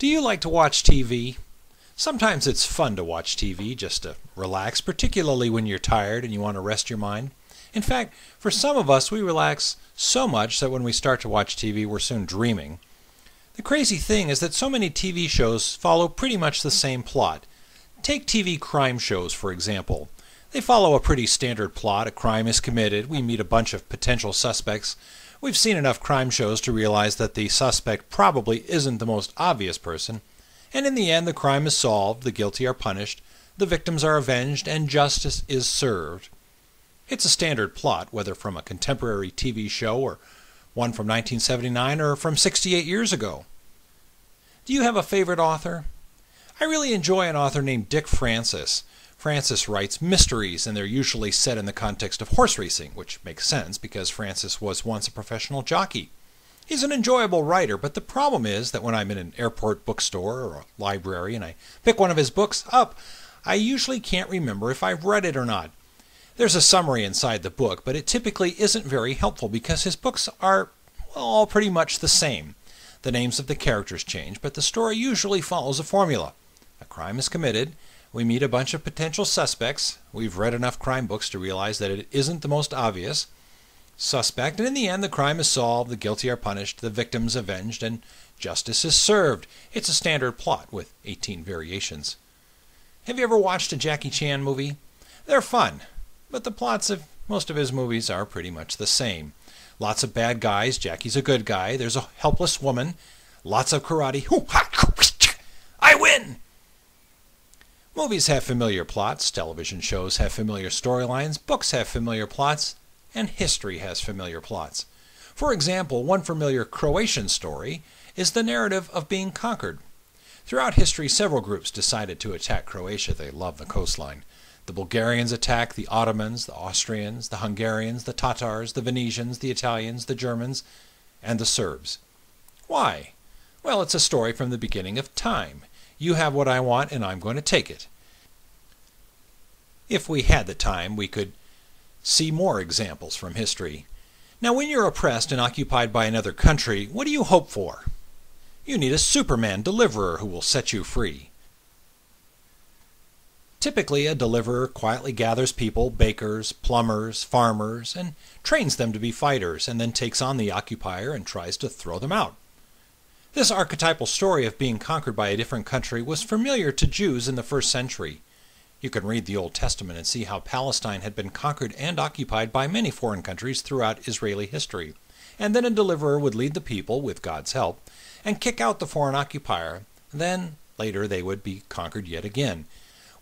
Do you like to watch TV? Sometimes it's fun to watch TV just to relax, particularly when you're tired and you want to rest your mind. In fact, for some of us, we relax so much that when we start to watch TV, we're soon dreaming. The crazy thing is that so many TV shows follow pretty much the same plot. Take TV crime shows, for example. They follow a pretty standard plot. A crime is committed. We meet a bunch of potential suspects. We've seen enough crime shows to realize that the suspect probably isn't the most obvious person. And in the end, the crime is solved, the guilty are punished, the victims are avenged, and justice is served. It's a standard plot, whether from a contemporary TV show or one from 1979 or from 68 years ago. Do you have a favorite author? I really enjoy an author named Dick Francis. Francis writes mysteries, and they're usually set in the context of horse racing, which makes sense because Francis was once a professional jockey. He's an enjoyable writer, but the problem is that when I'm in an airport bookstore or a library and I pick one of his books up, I usually can't remember if I've read it or not. There's a summary inside the book, but it typically isn't very helpful because his books are, well, all pretty much the same. The names of the characters change, but the story usually follows a formula. A crime is committed. We meet a bunch of potential suspects. We've read enough crime books to realize that it isn't the most obvious suspect, and in the end the crime is solved, the guilty are punished, the victims avenged, and justice is served. It's a standard plot with 18 variations. Have you ever watched a Jackie Chan movie? They're fun, but the plots of most of his movies are pretty much the same. Lots of bad guys, Jackie's a good guy, there's a helpless woman, lots of karate, I win! Movies have familiar plots, television shows have familiar storylines, books have familiar plots, and history has familiar plots. For example, one familiar Croatian story is the narrative of being conquered. Throughout history, several groups decided to attack Croatia. They love the coastline. The Bulgarians attacked the Ottomans, the Austrians, the Hungarians, the Tatars, the Venetians, the Italians, the Germans, and the Serbs. Why? Well, it's a story from the beginning of time. You have what I want, and I'm going to take it. If we had the time, we could see more examples from history. Now, when you're oppressed and occupied by another country, what do you hope for? You need a Superman deliverer who will set you free. Typically, a deliverer quietly gathers people, bakers, plumbers, farmers, and trains them to be fighters, and then takes on the occupier and tries to throw them out. This archetypal story of being conquered by a different country was familiar to Jews in the first century. You can read the Old Testament and see how Palestine had been conquered and occupied by many foreign countries throughout Israeli history. And then a deliverer would lead the people, with God's help, and kick out the foreign occupier. Then, later, they would be conquered yet again.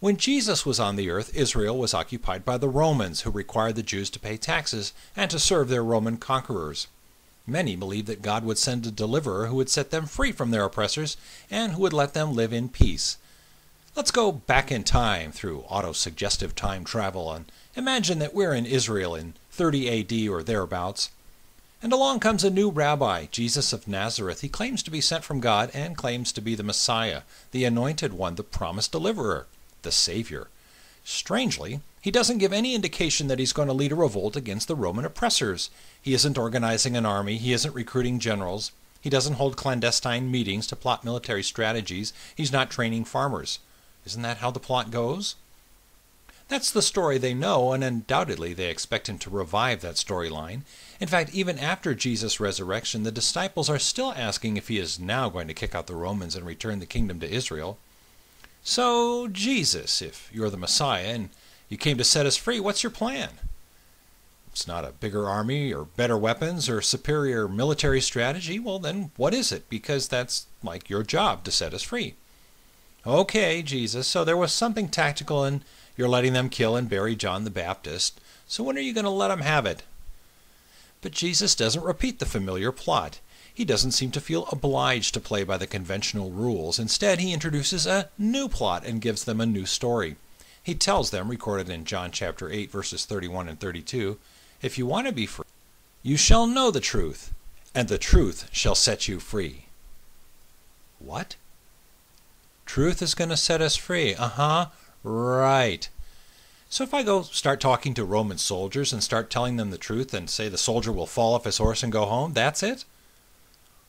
When Jesus was on the earth, Israel was occupied by the Romans, who required the Jews to pay taxes and to serve their Roman conquerors. Many believed that God would send a deliverer who would set them free from their oppressors and who would let them live in peace. Let's go back in time through autosuggestive time travel and imagine that we're in Israel in 30 A.D. or thereabouts. And along comes a new rabbi, Jesus of Nazareth. He claims to be sent from God and claims to be the Messiah, the anointed one, the promised deliverer, the Savior. Strangely, he doesn't give any indication that he's going to lead a revolt against the Roman oppressors. He isn't organizing an army. He isn't recruiting generals. He doesn't hold clandestine meetings to plot military strategies. He's not training farmers. Isn't that how the plot goes? That's the story they know, and undoubtedly they expect him to revive that storyline. In fact, even after Jesus' resurrection, the disciples are still asking if he is now going to kick out the Romans and return the kingdom to Israel. So, Jesus, if you're the Messiah and you came to set us free, what's your plan? It's not a bigger army or better weapons or superior military strategy. Well, then what is it? Because that's like your job to set us free. Okay, Jesus, so there was something tactical in you're letting them kill and bury John the Baptist. So when are you going to let them have it? But Jesus doesn't repeat the familiar plot. He doesn't seem to feel obliged to play by the conventional rules. Instead, he introduces a new plot and gives them a new story. He tells them, recorded in John chapter 8, verses 31 and 32, if you want to be free, you shall know the truth, and the truth shall set you free. What? Truth is going to set us free. Right. So if I go start talking to Roman soldiers and start telling them the truth and say the soldier will fall off his horse and go home, that's it?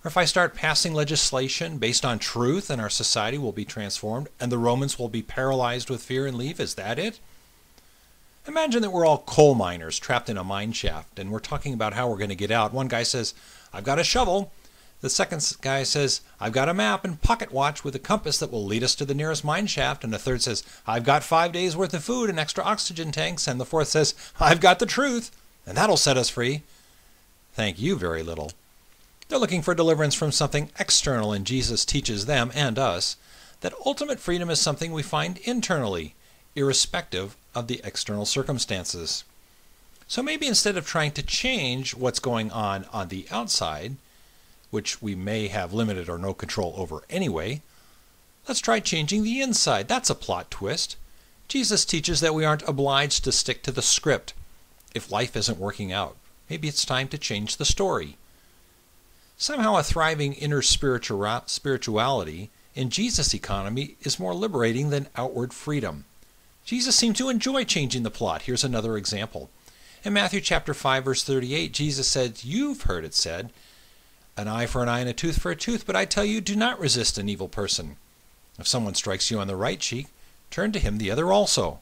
Or if I start passing legislation based on truth and our society will be transformed and the Romans will be paralyzed with fear and leave, is that it? Imagine that we're all coal miners trapped in a mine shaft and we're talking about how we're going to get out. One guy says, I've got a shovel. The second guy says, I've got a map and pocket watch with a compass that will lead us to the nearest mine shaft. And the third says, I've got 5 days worth of food and extra oxygen tanks. And the fourth says, I've got the truth, and that'll set us free. Thank you very little. They're looking for deliverance from something external, and Jesus teaches them and us that ultimate freedom is something we find internally, irrespective of the external circumstances. So maybe instead of trying to change what's going on the outside, which we may have limited or no control over anyway, let's try changing the inside. That's a plot twist. Jesus teaches that we aren't obliged to stick to the script if life isn't working out. Maybe it's time to change the story. Somehow a thriving inner spirituality in Jesus' economy is more liberating than outward freedom. Jesus seemed to enjoy changing the plot. Here's another example. In Matthew chapter 5, verse 38, Jesus said, You've heard it said, an eye for an eye and a tooth for a tooth, but I tell you, do not resist an evil person. If someone strikes you on the right cheek, turn to him the other also.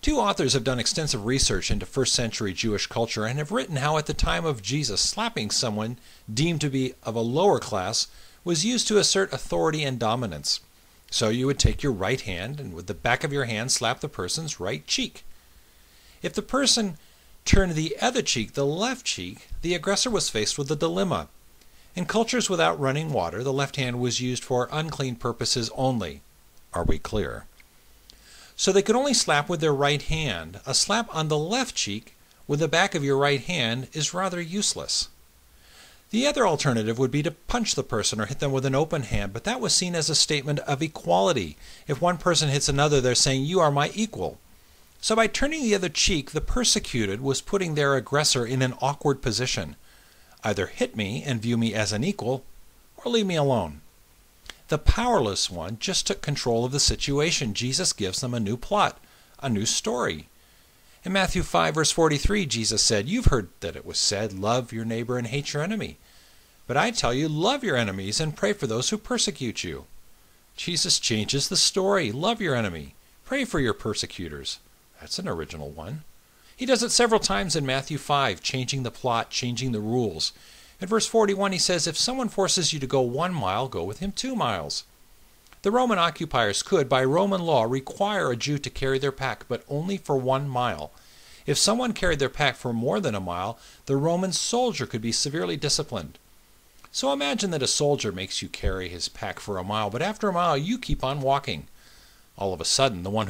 Two authors have done extensive research into first century Jewish culture and have written how at the time of Jesus, slapping someone deemed to be of a lower class was used to assert authority and dominance. So you would take your right hand and with the back of your hand slap the person's right cheek. If the person turned the other cheek, the left cheek, the aggressor was faced with a dilemma. In cultures without running water, the left hand was used for unclean purposes only. Are we clear? So they could only slap with their right hand. A slap on the left cheek with the back of your right hand is rather useless. The other alternative would be to punch the person or hit them with an open hand, but that was seen as a statement of equality. If one person hits another, they're saying, you are my equal. So by turning the other cheek, the persecuted was putting their aggressor in an awkward position. Either hit me and view me as an equal, or leave me alone. The powerless one just took control of the situation. Jesus gives them a new plot, a new story. In Matthew 5, verse 43, Jesus said, You've heard that it was said, love your neighbor and hate your enemy. But I tell you, love your enemies and pray for those who persecute you. Jesus changes the story. Love your enemy. Pray for your persecutors. That's an original one. He does it several times in Matthew 5, changing the plot, changing the rules. In verse 41, he says, If someone forces you to go 1 mile, go with him 2 miles. The Roman occupiers could, by Roman law, require a Jew to carry their pack, but only for 1 mile. If someone carried their pack for more than 1 mile, the Roman soldier could be severely disciplined. So imagine that a soldier makes you carry his pack for 1 mile, but after 1 mile you keep on walking. All of a sudden, the one